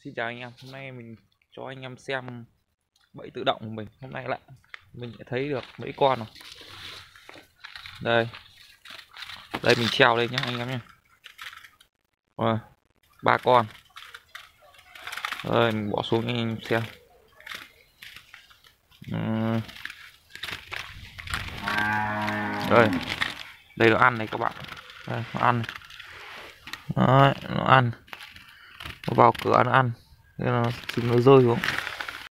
Xin chào anh em, hôm nay mình cho anh em xem bẫy tự động của mình. Hôm nay lại mình đã thấy được mấy con rồi. Đây, đây mình treo lên nhé anh em nhé. Rồi, 3 con. Rồi mình bỏ xuống anh em xem. Đây, đây nó ăn này các bạn. Đây, nó ăn. Đấy, nó ăn. Nó vào cửa nó ăn. Thế nó trứng nó rơi xuống.